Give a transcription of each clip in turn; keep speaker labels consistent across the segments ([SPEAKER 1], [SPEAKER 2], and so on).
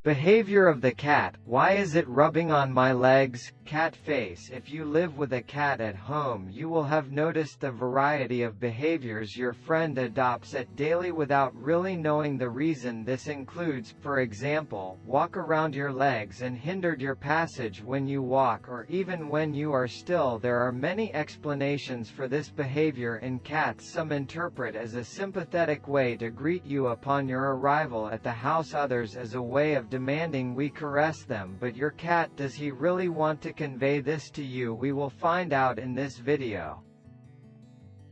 [SPEAKER 1] Behavior of the cat. Why is it rubbing on my legs? Cat face. If you live with a cat at home, you will have noticed the variety of behaviors your friend adopts at daily without really knowing the reason. This includes, for example, walk around your legs and hindered your passage when you walk or even when you are still. There are many explanations for this behavior in cats. Some interpret as a sympathetic way to greet you upon your arrival at the house, others as a way of demanding we caress them. But your cat, does he really want to convey this to you? We will find out in this video.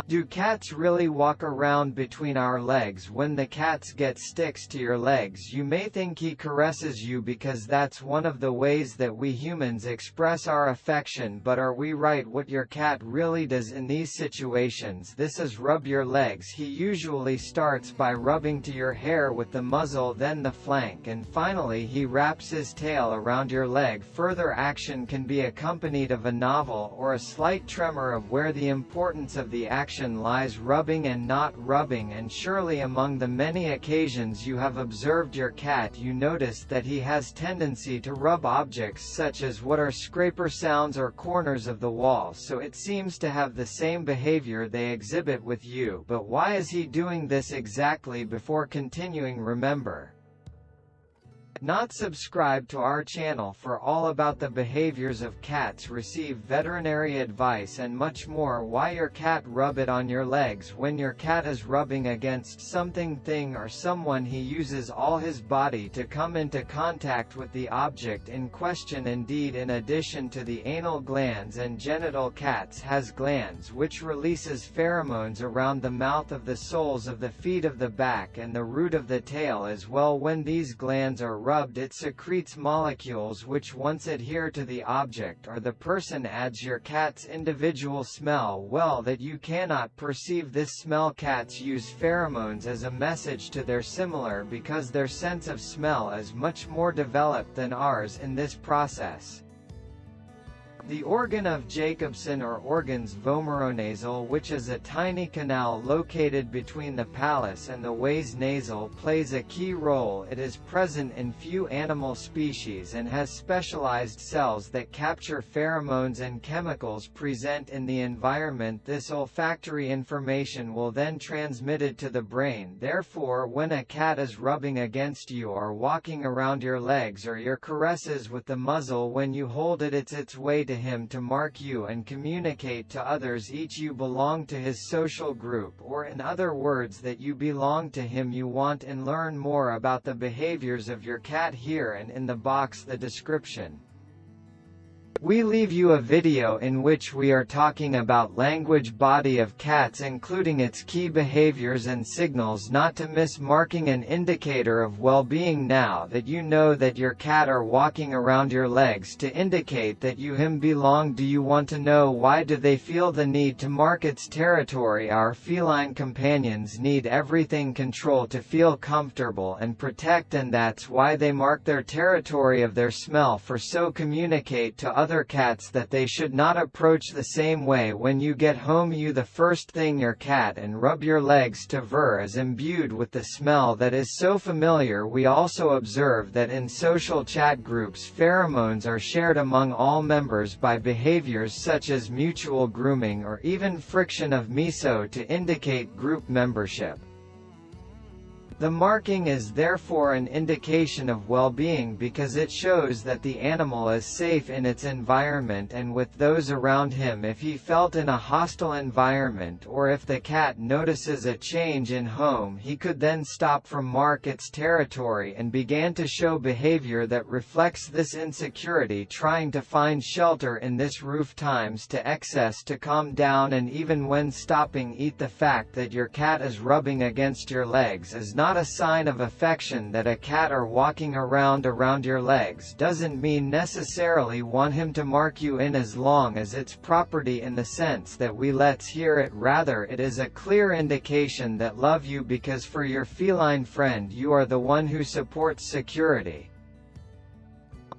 [SPEAKER 1] Do cats really walk around between our legs? When the cats get sticks to your legs, you may think he caresses you because that's one of the ways that we humans express our affection. But are we right? What your cat really does in these situations, this is rub your legs. He usually starts by rubbing to your hair with the muzzle, then the flank, and finally he wraps his tail around your leg. Further action can be accompanied of a novel or a slight tremor of where the importance of the action lies, rubbing and not rubbing. And surely among the many occasions you have observed your cat, you notice that he has tendency to rub objects such as what are scraper sounds or corners of the wall, so it seems to have the same behavior they exhibit with you. But why is he doing this exactly? Before continuing, remember not subscribe to our channel for all about the behaviors of cats, receive veterinary advice and much more. Why your cat rub it on your legs? When your cat is rubbing against something, thing or someone, he uses all his body to come into contact with the object in question. Indeed, in addition to the anal glands and genital, cats has glands which releases pheromones around the mouth, of the soles of the feet, of the back and the root of the tail as well. When these glands are rubbed, it secretes molecules which once adhere to the object or the person, adds your cat's individual smell. Well, that you cannot perceive this smell. Cats use pheromones as a message to their similar because their sense of smell is much more developed than ours in this process. The organ of Jacobson or organs vomeronasal, which is a tiny canal located between the palate and the vas nasal, plays a key role. It is present in few animal species and has specialized cells that capture pheromones and chemicals present in the environment. This olfactory information will then transmitted to the brain. Therefore, when a cat is rubbing against you or walking around your legs, or your caresses with the muzzle, when you hold it, it's its way to him to mark you and communicate to others each you belong to his social group, or in other words that you belong to him. You want and learn more about the behaviors of your cat here and in the box the description. We leave you a video in which we are talking about language body of cats, including its key behaviors and signals not to miss, marking an indicator of well-being. Now that you know that your cat are walking around your legs to indicate that you him belong, do you want to know why do they feel the need to mark its territory? Our feline companions need everything control to feel comfortable and protect, and that's why they mark their territory of their smell, for so communicate to other cats that they should not approach the same way. When you get home, you the first thing your cat and rub your legs to ver is imbued with the smell that is so familiar. We also observe that in social chat groups, pheromones are shared among all members by behaviors such as mutual grooming or even friction of miso to indicate group membership. The marking is therefore an indication of well-being because it shows that the animal is safe in its environment and with those around him. If he felt in a hostile environment, or if the cat notices a change in home, he could then stop from mark its territory and began to show behavior that reflects this insecurity, trying to find shelter in this roof, times to excess to calm down. And even when stopping, eat. The fact that your cat is rubbing against your legs is not a sign of affection. That a cat are walking around your legs doesn't mean necessarily want him to mark you in, as long as it's property in the sense that we let's hear it. Rather, it is a clear indication that love you, because for your feline friend you are the one who supports security.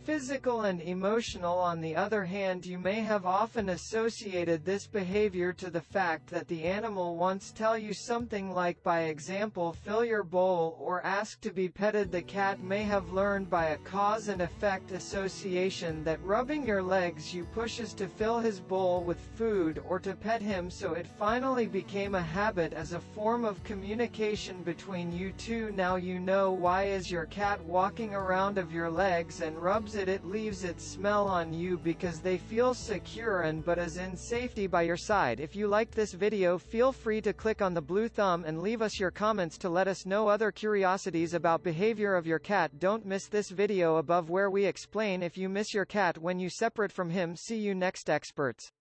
[SPEAKER 1] Physical and emotional. On the other hand, you may have often associated this behavior to the fact that the animal wants tell you something like, by example, fill your bowl, or ask to be petted. The cat may have learned by a cause and effect association that rubbing your legs you pushes to fill his bowl with food or to pet him, so it finally became a habit as a form of communication between you two. Now you know why is your cat walking around of your legs and rubs it leaves its smell on you, because they feel secure and but is in safety by your side. If you liked this video, feel free to click on the blue thumb and leave us your comments to let us know other curiosities about behavior of your cat. Don't miss this video above where we explain if you miss your cat when you separate from him. See you next, experts.